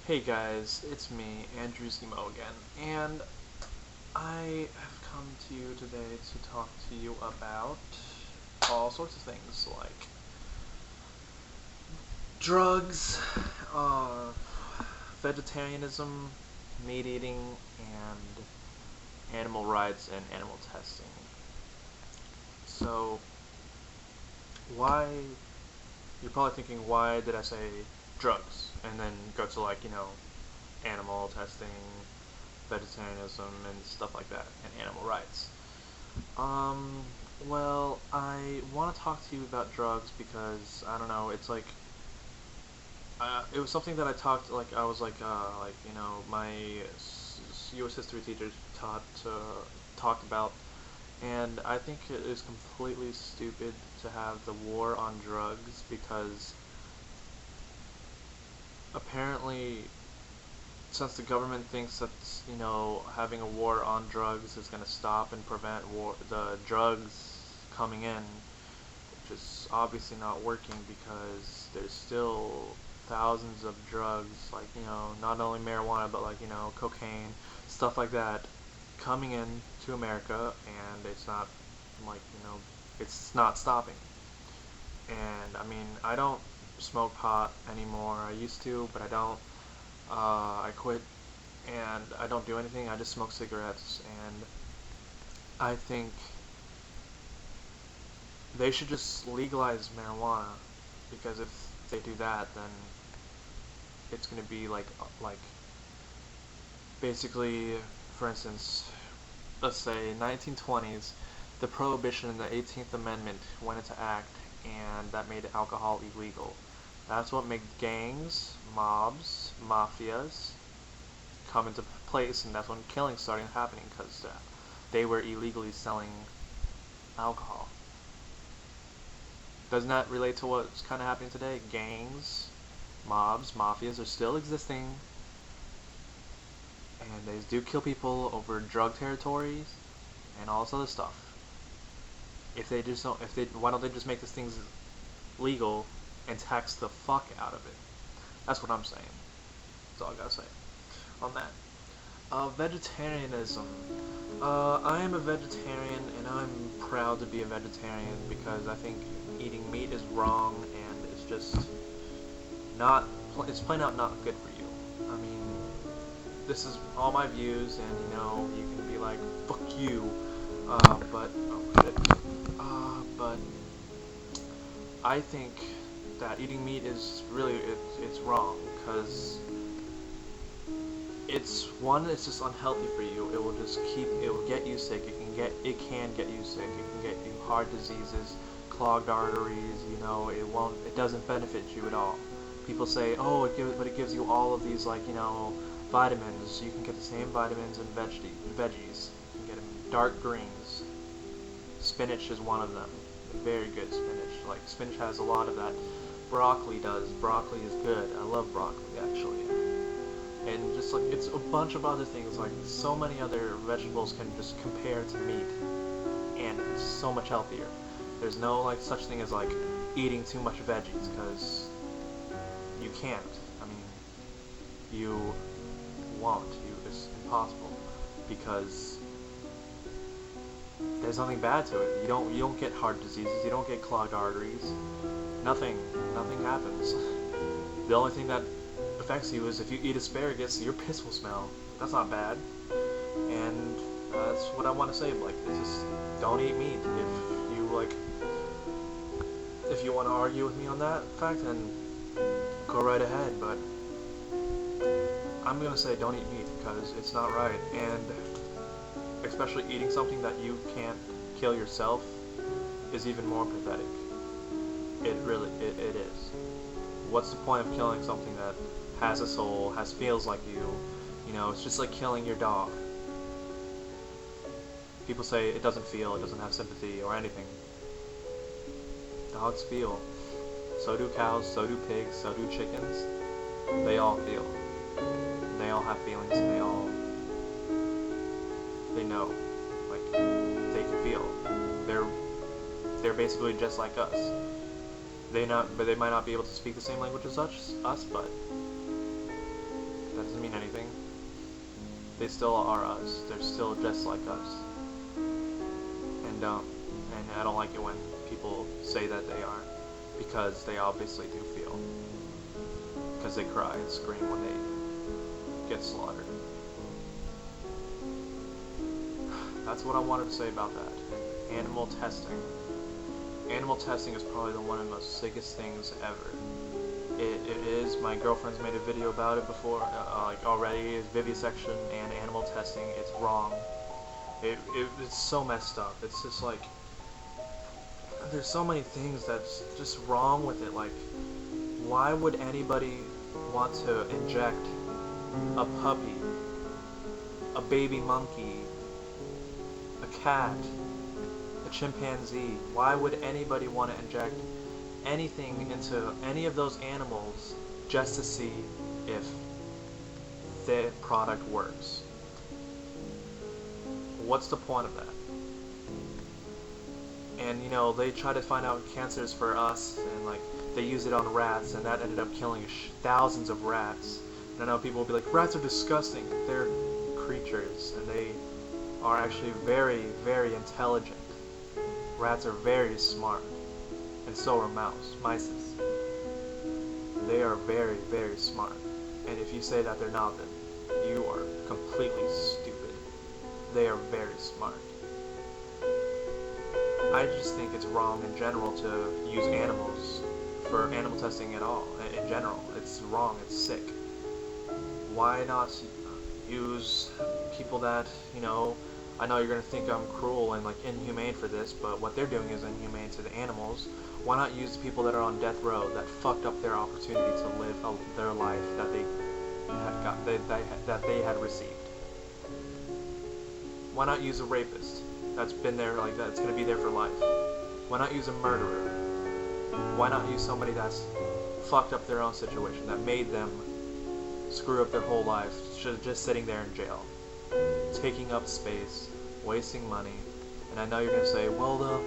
Hey guys, it's me, AndrewIzEmo again, and I have come to you today to talk to you about all sorts of things like drugs, uh, vegetarianism, meat eating, and animal rights and animal testing. So, why, you're probably thinking, why did I say drugs? And then go to animal testing, vegetarianism and stuff like that, and animal rights. Um, well, I want to talk to you about drugs because I don't know. It's like it was something that I talked I was my U.S. history teacher talked about, and I think it is completely stupid to have the war on drugs because apparently since the government thinks that having a war on drugs is going to stop and prevent the drugs coming in, which is obviously not working because there's still thousands of drugs not only marijuana but cocaine, stuff like that coming in to America, and it's not it's not stopping. And I mean, I don't smoke pot anymore. I used to, but I don't. I quit and I don't do anything. I just smoke cigarettes, and I think they should just legalize marijuana because if they do that, then it's going to be like basically, for instance, let's say 1920s, the prohibition in the 18th Amendment went into act, and that made alcohol illegal. That's what made gangs, mobs, mafias come into place, and that's when killings started happening because they were illegally selling alcohol. Doesn't that relate to what's kind of happening today? Gangs, mobs, mafias are still existing, and they do kill people over drug territories and all this other stuff. If they just don't, if they, why don't they just make these things legal and tax the fuck out of it? That's what I'm saying. That's all I gotta say on that. Vegetarianism. I am a vegetarian, and I'm proud to be a vegetarian because I think eating meat is wrong, and it's just not. It's plain out not good for you. I mean, this is all my views, and you can be like, "Fuck you," but oh shit. But I think that eating meat is really it's wrong because it's just unhealthy for you. It will get you sick. It can get you sick. It can get you heart diseases, clogged arteries. It doesn't benefit you at all. People say, oh, but it gives you all of these vitamins. You can get the same vitamins in veggies. You can get them in dark greens. Spinach is one of them. Very good spinach. Like spinach has a lot of that. Broccoli does. Broccoli is good. I love broccoli actually. And just it's a bunch of other things, so many other vegetables can just compare to meat, and it's so much healthier. There's no such thing as eating too much veggies, because you can't. I mean, you won't. It's impossible because there's nothing bad to it. You don't get heart diseases. You don't get clogged arteries. Nothing happens. The only thing that affects you is if you eat asparagus, your piss will smell. That's not bad. And that's what I want to say. It's just don't eat meat. If you want to argue with me on that fact, then go right ahead. But I'm gonna say don't eat meat because it's not right. And especially eating something that you can't kill yourself is even more pathetic. It is. What's the point of killing something that has a soul, feels like you? It's just like killing your dog. People say it doesn't feel, it doesn't have sympathy or anything. Dogs feel. So do cows, so do pigs, so do chickens. They all feel. They all have feelings, and they know. They can feel. They're basically just like us. They might not be able to speak the same language as us, but That doesn't mean anything. They still are us. They're still just like us. And I don't like it when people say that they are, because they obviously do feel. Because they cry and scream when they get slaughtered. That's what I wanted to say about that. Animal testing. Animal testing is probably one of the most sickest things ever. It is. My girlfriend's made a video about it before, like already. It's vivisection and animal testing. It's wrong. It's so messed up. It's just like, there's so many things that's just wrong with it. Like, why would anybody want to inject a puppy, a baby monkey, a cat, a chimpanzee? Why would anybody want to inject anything into any of those animals just to see if the product works? What's the point of that? And you know, they try to find out cancers for us, and like they use it on rats, and that ended up killing thousands of rats. And I know people will be like, rats are disgusting. They're creatures, and they are actually very, very intelligent. Rats are very smart, and so are mice. They are very, very smart. And if you say that they're not, then you are completely stupid. They are very smart. I just think it's wrong in general to use animals for animal testing at all. In general, it's wrong. It's sick. Why not use people that, you know, I know you're going to think I'm cruel and like inhumane for this, but what they're doing is inhumane to the animals. Why not use the people that are on death row that fucked up their opportunity to live their life that they had received? Why not use a rapist that's been there, like that's going to be there for life? Why not use a murderer? Why not use somebody that's fucked up their own situation, that made them screw up their whole life, just sitting there in jail, taking up space, wasting money? And I know you're going to say, well, the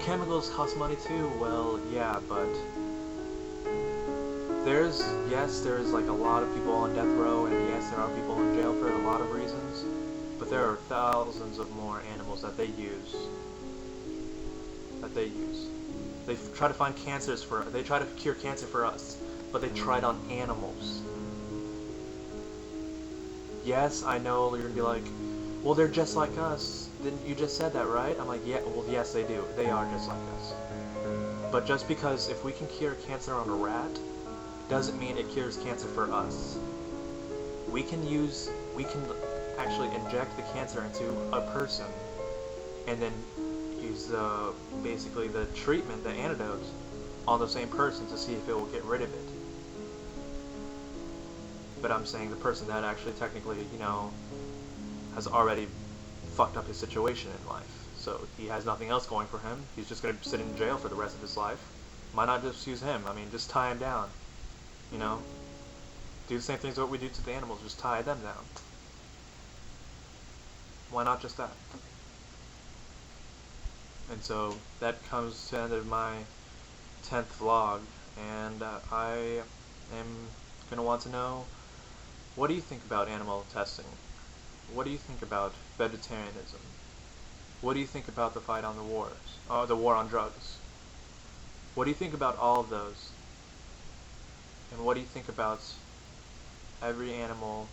chemicals cost money too. Well, yeah, but there's like a lot of people on death row, and yes, there are people in jail for a lot of reasons, but there are thousands of more animals that they use. They try to find cancers they try to cure cancer for us, but they tried on animals. Yes, I know you're gonna be like, well, they're just like us. Didn't you just said that, right? I'm like, yeah, well, yes, they do. They are just like us. But just because if we can cure cancer on a rat, doesn't mean it cures cancer for us. We can actually inject the cancer into a person, and then use basically the treatment, the antidote, on the same person to see if it will get rid of it. But I'm saying the person that actually technically, you know, has already fucked up his situation in life, so he has nothing else going for him. He's just going to sit in jail for the rest of his life. Why not just use him? I mean, just tie him down, you know? Do the same things what we do to the animals, just tie them down. Why not just that? And so that comes to the end of my 10th vlog, and I am going to want to know, what do you think about animal testing? What do you think about vegetarianism? What do you think about the fight on the wars? The war on drugs? What do you think about all of those? And what do you think about every animal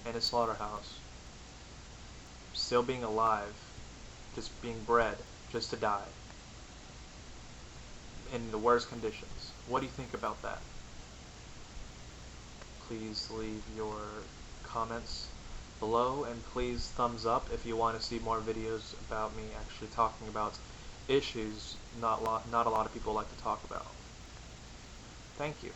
in a slaughterhouse still being alive, just being bred, just to die, in the worst conditions? What do you think about that? Please leave your comments below, and please thumbs up if you want to see more videos about me actually talking about issues not a lot of people like to talk about. Thank you.